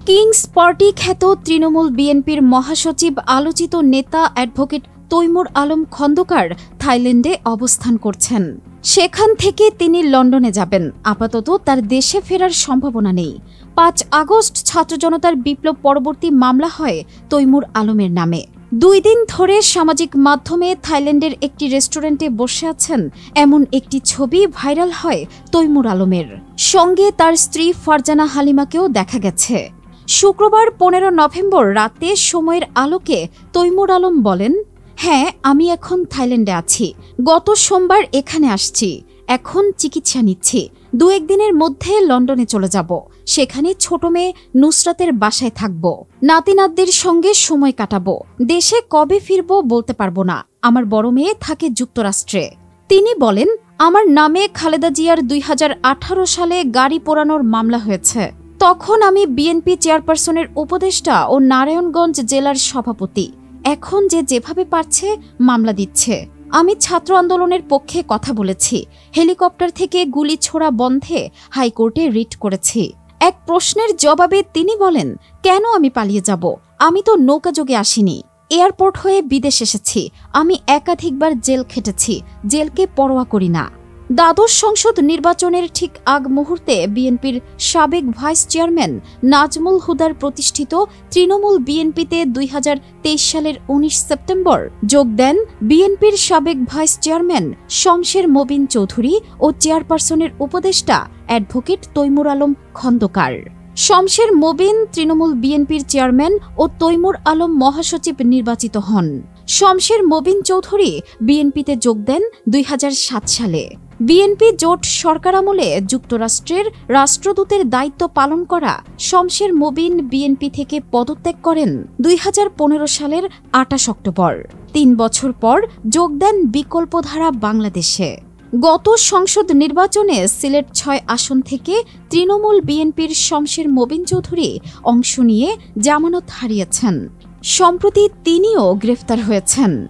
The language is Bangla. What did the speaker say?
কিংস পার্টি খ্যাত তৃণমূল বিএনপির মহাসচিব আলোচিত নেতা অ্যাডভোকেট তৈমুর আলম খন্দকার থাইল্যান্ডে অবস্থান করছেন। সেখান থেকে তিনি লন্ডনে যাবেন। আপাতত তার দেশে ফেরার সম্ভাবনা নেই। ৫ আগস্ট ছাত্র জনতার বিপ্লব পরবর্তী মামলা হয় তৈমুর আলমের নামে। ২ দিন ধরে সামাজিক মাধ্যমে থাইল্যান্ডের একটি রেস্টুরেন্টে বসে আছেন এমন একটি ছবি ভাইরাল হয় তৈমুর আলমের। সঙ্গে তার স্ত্রী ফারজানা হালিমাকেও দেখা গেছে। শুক্রবার ১৫ নভেম্বর রাতে সময়ের আলোকে তৈমুর আলম বলেন, হ্যাঁ, আমি এখন থাইল্যান্ডে আছি। গত সোমবার এখানে আসছি। এখন চিকিৎসা নিচ্ছি। ২-১ দিনের মধ্যে লন্ডনে চলে যাব। সেখানে ছোট মেয়ে নুসরাতের বাসায় থাকব। নাতি-নাতদের সঙ্গে সময় কাটাবো। দেশে কবে ফিরব বলতে পারবো না। আমার বড় মেয়ে থাকে যুক্তরাষ্ট্রে। তিনি বলেন, আমার নামে খালেদা জিয়ার ২০১৮ সালে গাড়ি পোড়ানোর মামলা হয়েছে। তখন আমি বিএনপি চেয়ারপারসনের উপদেষ্টা ও নারায়ণগঞ্জ জেলার সভাপতি। এখন যেভাবে পারছে মামলা দিচ্ছে। আমি ছাত্র আন্দোলনের পক্ষে কথা বলেছি। হেলিকপ্টার থেকে গুলি ছোড়া বন্ধে হাইকোর্টে রিট করেছি। এক প্রশ্নের জবাবে তিনি বলেন, কেন আমি পালিয়ে যাব? আমি তো নৌকাযোগে আসিনি। এয়ারপোর্ট হয়ে বিদেশ এসেছি। আমি একাধিকবার জেল খেটেছি। জেলকে পরোয়া করি না। দ্বাদশ সংসদ নির্বাচনের ঠিক আগ মুহূর্তে বিএনপির সাবেক ভাইস চেয়ারম্যান নাজমুল হুদার প্রতিষ্ঠিত তৃণমূল বিএনপিতে ২০২৩ সালের ১৯ সেপ্টেম্বর যোগ দেন বিএনপির সাবেক ভাইস চেয়ারম্যান শমশের মবিন চৌধুরী ও চেয়ারপারসনের উপদেষ্টা অ্যাডভোকেট তৈমুর আলম খন্দকার। শমশের মবিন তৃণমূল বিএনপির চেয়ারম্যান ও তৈমুর আলম মহাসচিব নির্বাচিত হন। শমশের মবিন চৌধুরী বিএনপিতে যোগ দেন ২০০৭ সালে। বিএনপি জোট সরকার আমলে যুক্তরাষ্ট্রের রাষ্ট্রদূতের দায়িত্ব পালন করা শমশের মবিন বিএনপি থেকে পদত্যাগ করেন ২০১৫ সালের ২৮ অক্টোবর। ৩ বছর পর যোগ দেন বিকল্পধারা বাংলাদেশে। গত সংসদ নির্বাচনে সিলেট ৬ আসন থেকে তৃণমূল বিএনপির শমশের মবিন চৌধুরী অংশ নিয়ে জামানত হারিয়েছেন। সম্প্রতি তিনিও গ্রেফতার হয়েছেন।